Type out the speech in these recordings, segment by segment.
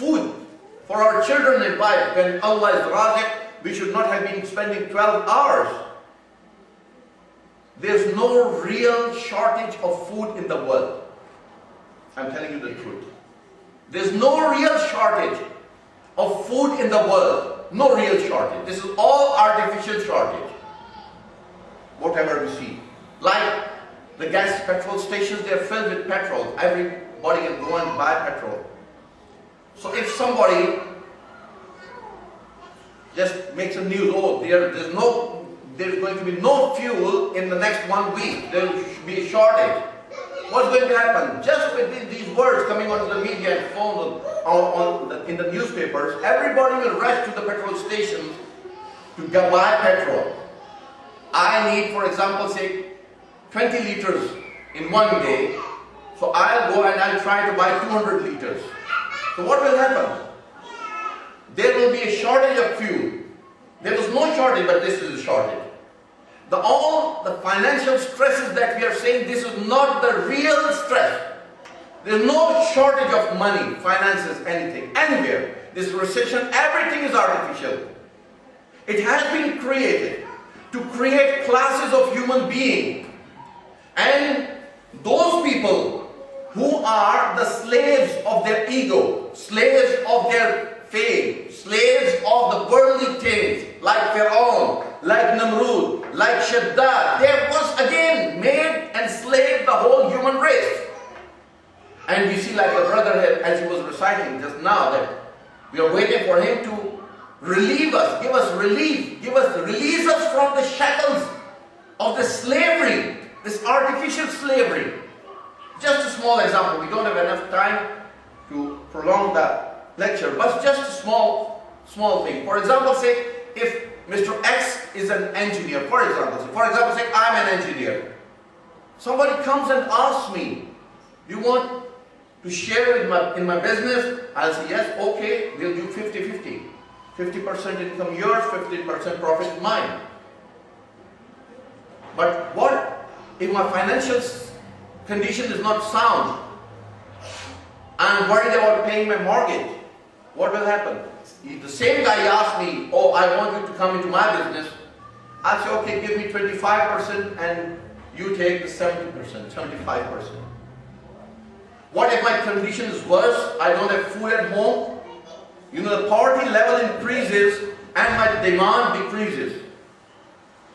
food for our children and wife. When Allah is Razik, we should not have been spending 12 hours. There's no real shortage of food in the world. I'm telling you the truth. There's no real shortage of food in the world. No real shortage. This is all artificial shortage. Whatever we see. Like the gas petrol stations, they're filled with petrol. Everybody can go and buy petrol. So if somebody just makes a news, oh, there's going to be no fuel in the next 1 week. There should be a shortage. What's going to happen? Just with these words coming onto the media and phone in the newspapers, everybody will rush to the petrol stations to buy petrol. I need, for example, say 20 liters in 1 day. So I'll go and I'll try to buy 200 liters. So what will happen? There will be a shortage of fuel. There was no shortage, but this is a shortage. All the financial stresses that we are saying, this is not the real stress. There is no shortage of money, finances, anything, anywhere. This recession, everything is artificial. It has been created to create classes of human beings. And those people who are the slaves of their ego, slaves of their fame, slaves of the worldly things, like Pharaoh, like Namrud, like Shaddad, they have once again made and enslaved the whole human race. And we see, like the brother here, as he was reciting just now, that we are waiting for him to relieve us, give us relief, release us from the shackles of the slavery, this artificial slavery. Just a small example. We don't have enough time to prolong the lecture, but just a small thing. For example, say if Mr. X is an engineer, for example, say I'm an engineer. Somebody comes and asks me, do you want to share in my business? I'll say yes, okay, we'll do 50-50. 50% income yours, 50% profit mine. But what if my financial condition is not sound? I'm worried about paying my mortgage. What will happen? If the same guy asks me, oh, I want you to come into my business, I'll say, okay, give me 25% and you take the 70%, 75%. What if my condition is worse? I don't have food at home. You know, the poverty level increases and my demand decreases.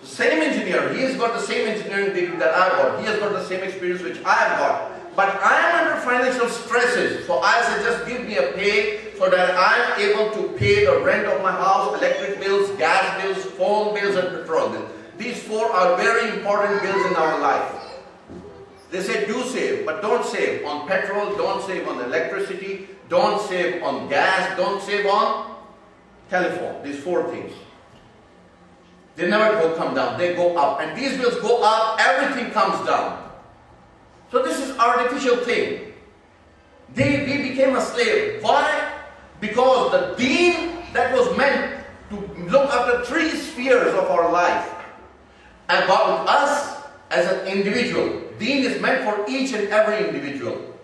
The same engineer, he has got the same engineering degree that I got. He has got the same experience which I have got. But I am under financial stresses. So I say, just give me a pay so that I am able to pay the rent of my house, electric bills, gas bills, phone bills and petrol bills. These four are very important bills in our life. They say do save, but don't save on petrol, don't save on electricity, don't save on gas, don't save on telephone. These four things. They never come down, they go up. And these bills go up, everything comes down. So this is artificial thing. We became a slave. Why? Because the deen that was meant to look after three spheres of our life, about us as an individual. Deen is meant for each and every individual.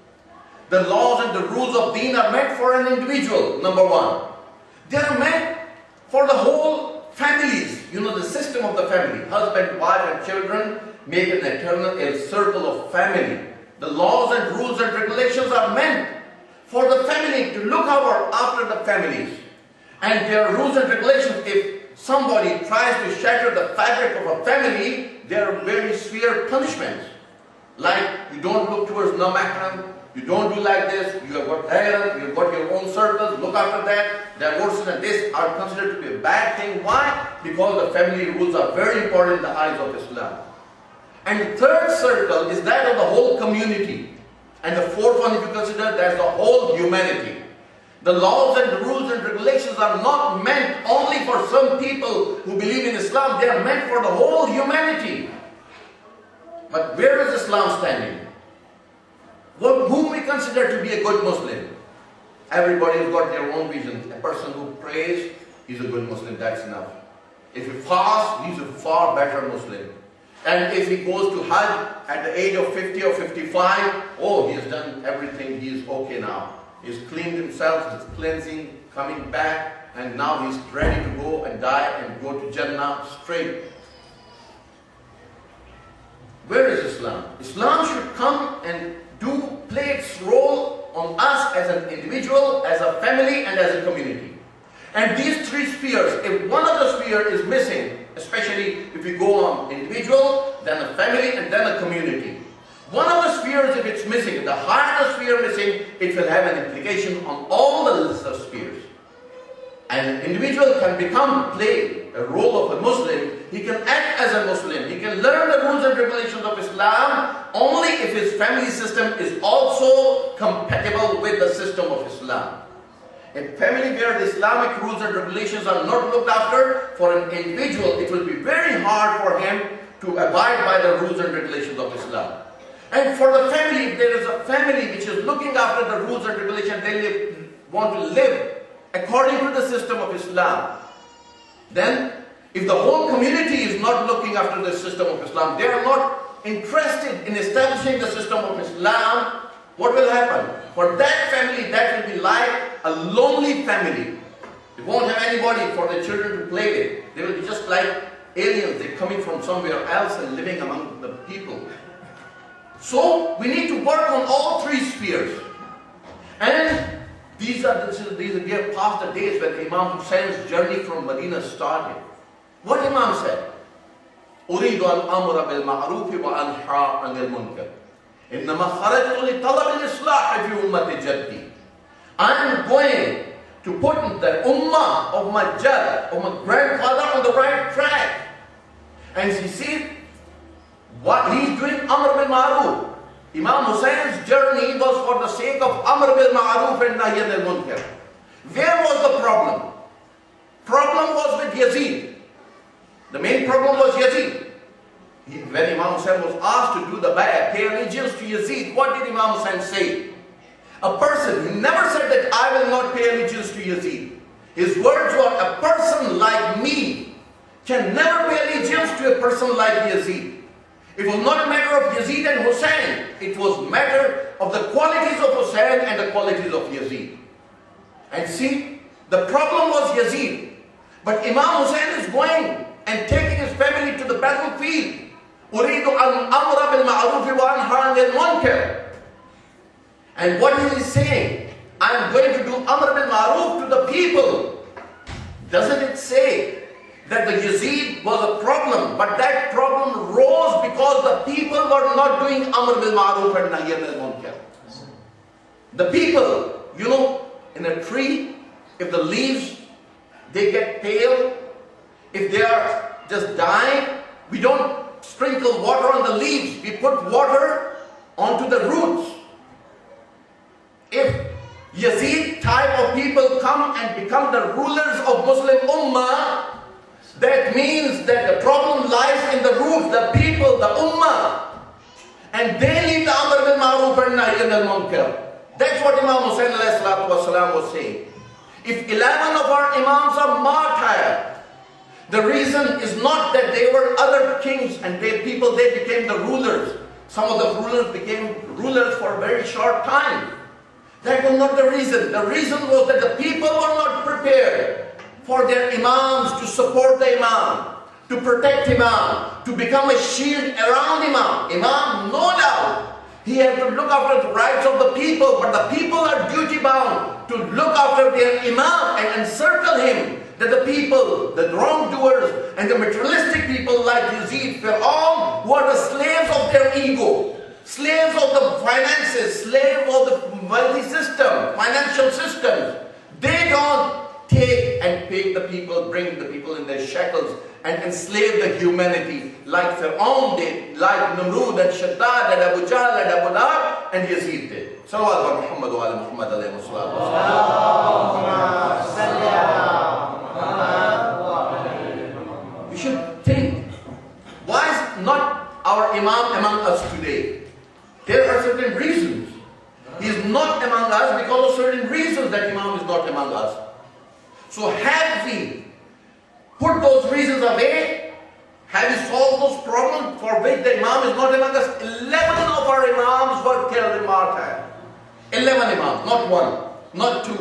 The laws and the rules of deen are meant for an individual, number one. They are meant for the whole families. You know, the system of the family. Husband, wife and children make an eternal circle of family. The laws and rules and regulations are meant for the family to look after the families. And there are rules and regulations. If somebody tries to shatter the fabric of a family, there are very severe punishments. Like, you don't look towards no-mahram, you don't do like this, you have got hair, you have got your own circles, look after that. Divorces and this are considered to be a bad thing. Why? Because the family rules are very important in the eyes of Islam. And the third circle is that of the whole community. And the fourth one, if you consider, that's the whole humanity. The laws and the rules and regulations are not meant only for some people who believe in Islam, they are meant for the whole humanity. But where is Islam standing? Whom we consider to be a good Muslim? Everybody has got their own vision. A person who prays, he's a good Muslim, that's enough. If he fasts, he's a far better Muslim. And if he goes to Hajj at the age of 50 or 55, oh, he has done everything, he is okay now. He's cleaned himself, he's cleansing, coming back, and now he's ready to go and die and go to Jannah straight. Where is Islam? Islam should come and play its role on us as an individual, as a family, and as a community. And these three spheres, if one of the sphere is missing, especially if we go on individual, then a family, and then a community. One of the spheres, if it's missing, the higher the sphere missing, it will have an implication on all the lesser spheres. And an individual can play a role of a Muslim. He can act as a Muslim. He can learn the rules and regulations of Islam only if his family system is also compatible with the system of Islam. In family where the Islamic rules and regulations are not looked after, for an individual, it will be very hard for him to abide by the rules and regulations of Islam. And for the family, if there is a family which is looking after the rules and regulations, they want to live according to the system of Islam. Then, if the whole community is not looking after the system of Islam, they are not interested in establishing the system of Islam, what will happen? For that family, that will be like a lonely family. They won't have anybody for their children to play with. They will be just like aliens. They're coming from somewhere else and living among the people. So, we need to work on all three spheres. And we have passed the days when Imam Hussein's journey from Medina started. What Imam said? أريد أن أمر بالمعروف وأنهى عن المنكر. إنما خرجت لطلب الإصلاح في أمة جدي. I am going to put the ummah of my jad, of my grandfather, on the right track. And you see what he's doing, Amr bil Ma'ruf. Imam Hussein's journey was for the sake of Amr bil Ma'ruf and Nahy anil Munkar. Where was the problem? Problem was with Yazid. The main problem was Yazid. When Imam Hussain was asked to do the bay'ah, pay allegiance to Yazid, what did Imam Hussain say? A person, he never said that I will not pay allegiance to Yazid. His words were, a person like me can never pay allegiance to a person like Yazid. It was not a matter of Yazid and Hussain. It was a matter of the qualities of Hussain and the qualities of Yazid. And see, the problem was Yazid. But Imam Hussain is going and taking his family to the battlefield. أريد أن أمر بالمعروف وأنهى عن المنكر. And what is he saying? I am going to do Amr bil Ma'ruf to the people. Doesn't it say that the Yazid was a problem, but that problem rose because the people were not doing Amr bil Ma'ruf and Nahy anil Munkar. The people, you know, in a tree, if the leaves, they get pale, if they are just dying, we don't sprinkle water on the leaves, we put water onto the roots. If Yazid type of people come and become the rulers of Muslim Ummah, that means that the problem lies in the roots, the people, the Ummah. And they leave the Amr bil Ma'ruf and Nahy anil Munkar. That's what Imam Hussain was saying. If 11 of our Imams are martyred, the reason is not that they were other kings and they became the rulers. Some of the rulers became rulers for a very short time. That was not the reason. The reason was that the people were not prepared for their Imams to support the Imam, to protect Imam, to become a shield around Imam. Imam, no doubt, he has to look after the rights of the people, but the people are duty bound to look after their Imam and encircle him. That the people, the wrongdoers and the materialistic people like Yazid, Fir'aun, who are the slaves of their ego, slaves of the finances, slaves of the wealthy system, financial systems, they don't take and take the people, bring the people in their shackles and enslave the humanity like Fir'aun did, like Namrud and Shaddad and Abu Jahl and Abu Lahab and Yazid did. Salawat wa Muhammad wa ala Muhammad alayhi wa sallam. We should think, why is not our Imam among us today? There are certain reasons. He is not among us because of certain reasons that Imam is not among us. So have we put those reasons away? Have we solved those problems for which the Imam is not among us? 11 of our Imams were killed in martyr. 11 Imams, not one. not two.